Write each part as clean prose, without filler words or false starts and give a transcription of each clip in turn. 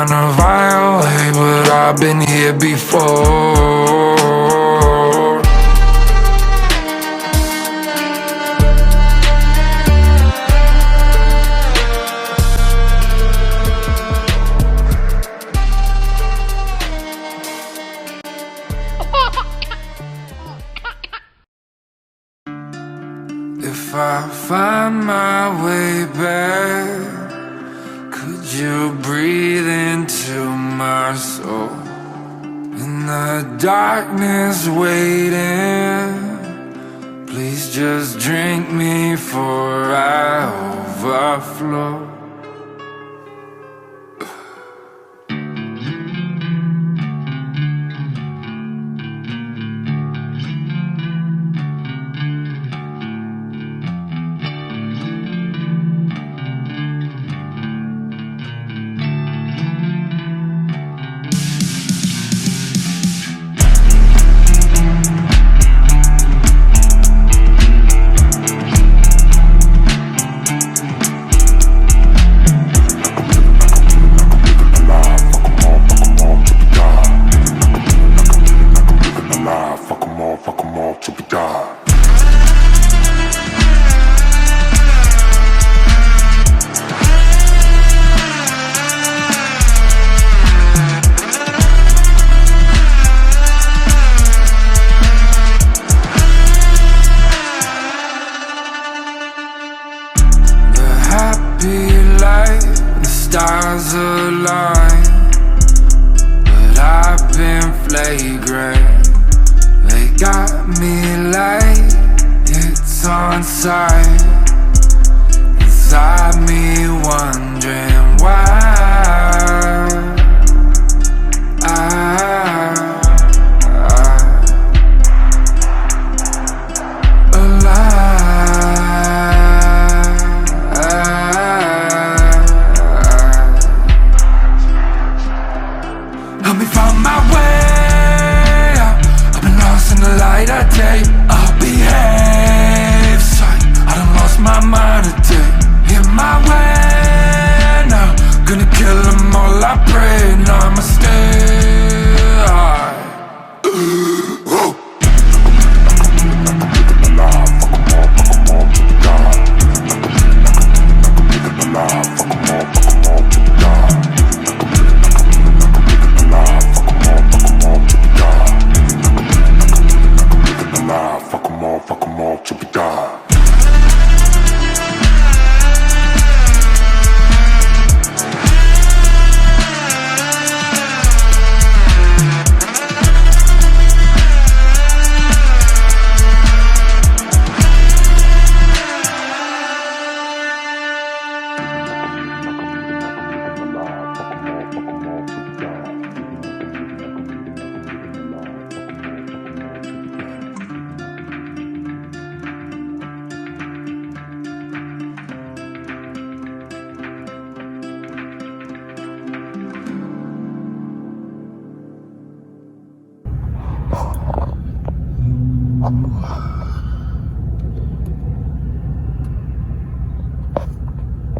kinda violate, but I've been here before. If I find my way back, could you breathe into my soul? In the darkness waiting, please just drink me for I overflow. Stars align, but I've been flagrant. They got me like it's on sight. Inside me wondering why I'll behave, sight. I done lost my mind today. In my way now, gonna kill them all, I pray. Namaste. Fuck 'em all till we die.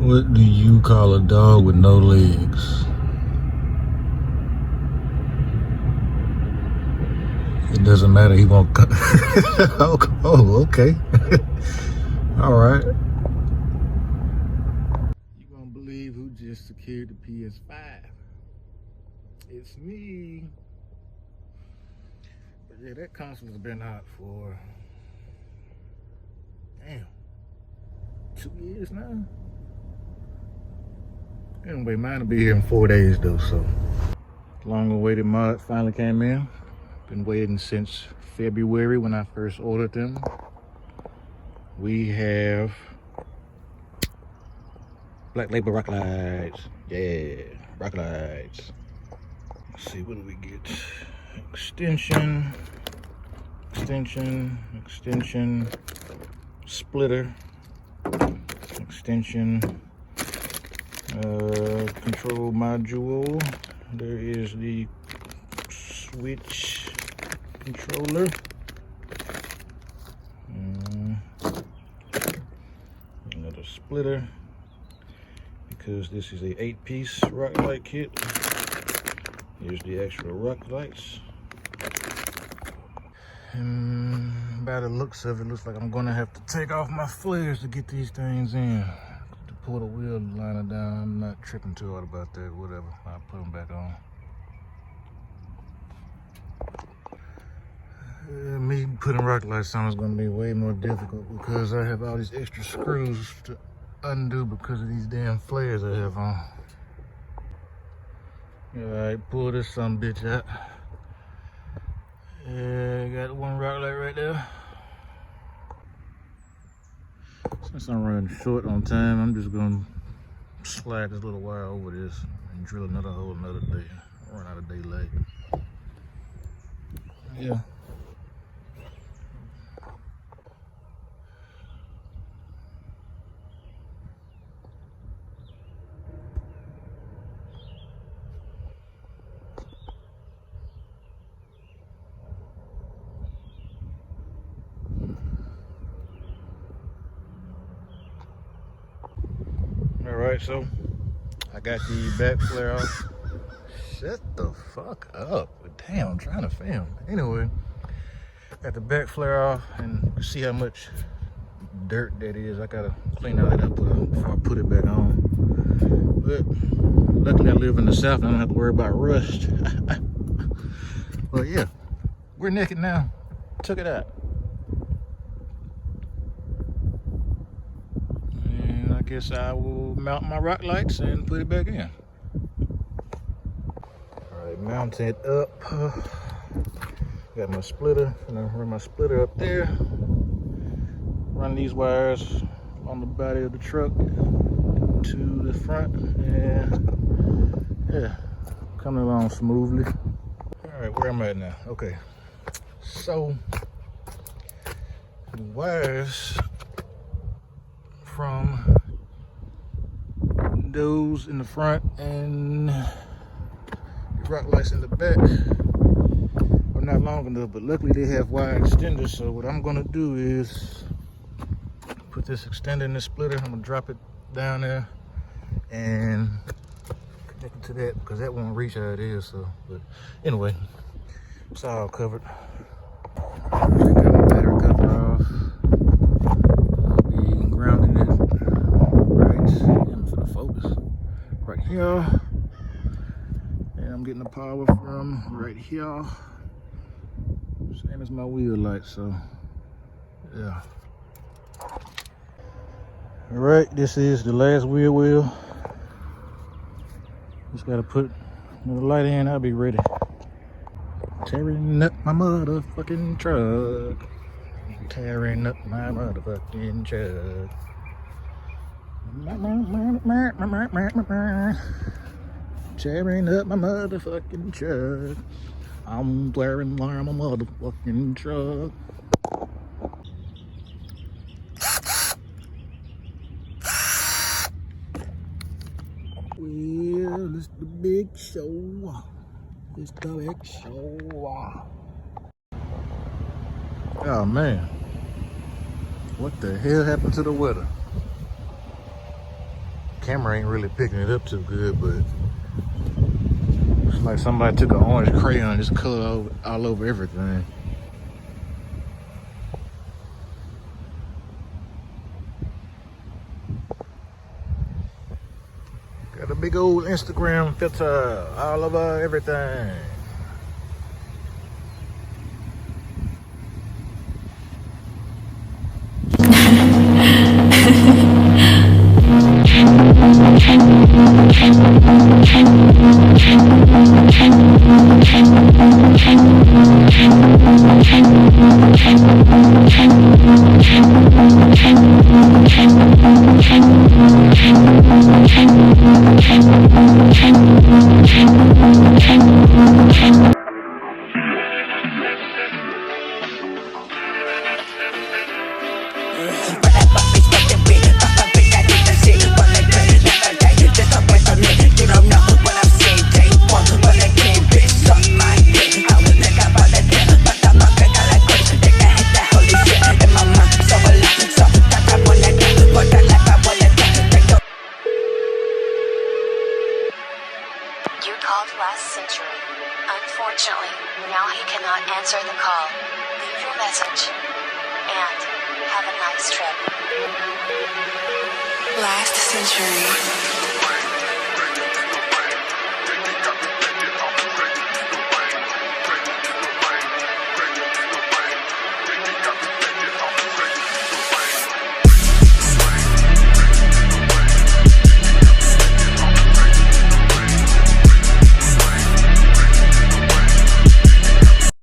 What do you call a dog with no legs? It doesn't matter, he won't come. Oh, okay. All right. You gonna believe who just secured the PS5? It's me. But yeah, that console's been out for, damn, 2 years now. Anyway, mine will be here in 4 days though, so. Long-awaited mod finally came in. Been waiting since February when I first ordered them. We have black label rock lights. Yeah, rock lights. Let's see, what do we get? Extension, splitter, extension, control module. There is the switch controller. Another splitter, because this is a 8-piece rock light kit. Here's the actual rock lights. And by the looks of it, looks like I'm gonna have to take off my flares to get these things in. To pull the wheel liner down, I'm not tripping too hard about that, whatever. I'll put them back on. Me putting rock lights on is gonna be way more difficult because I have all these extra screws to undo because of these damn flares I have on. Alright, pull this some bitch out. Yeah, got one rock light right there. Since I'm running short on time, I'm just gonna slide this little wire over this and drill another hole another day. I'll run out of daylight. Yeah. Alright, so I got the back flare off. Shut the fuck up. Damn, I'm trying to film. Anyway, got the back flare off and you can see how much dirt that is. I gotta clean all that up before I put it back on. But luckily I live in the south and I don't have to worry about rust. But yeah, we're naked now. Took it out. I guess I will mount my rock lights and put it back in. Alright, mount it up. Got my splitter. I'm gonna run my splitter up there. Run these wires on the body of the truck to the front. And yeah, coming along smoothly. Alright, where am I at now? Okay. So, the wires from those in the front and the rock lights in the back are not long enough, but luckily they have wire extenders. So what I'm gonna do is put this extender in the splitter. I'm gonna drop it down there and connect it to that because that won't reach how it is. So, but anyway, it's all covered. Got my battery cover off. We grounding it for the focus right here, and I'm getting the power from right here, same as my wheel light. So yeah. All right, this is the last wheel. Just gotta put the light in, I'll be ready. Tearing up my motherfucking truck, tearing up my motherfucking truck. Tearing up my motherfucking truck. I'm wearing my motherfucking truck. Well, it's the big show. It's the big show. Oh man, what the hell happened to the weather? Camera ain't really picking it up too good, but it's like somebody took an orange crayon and just colored all over everything. Got a big old Instagram filter all over everything. called last century. Unfortunately, now he cannot answer the call. Leave your message. And have a nice trip. Last century.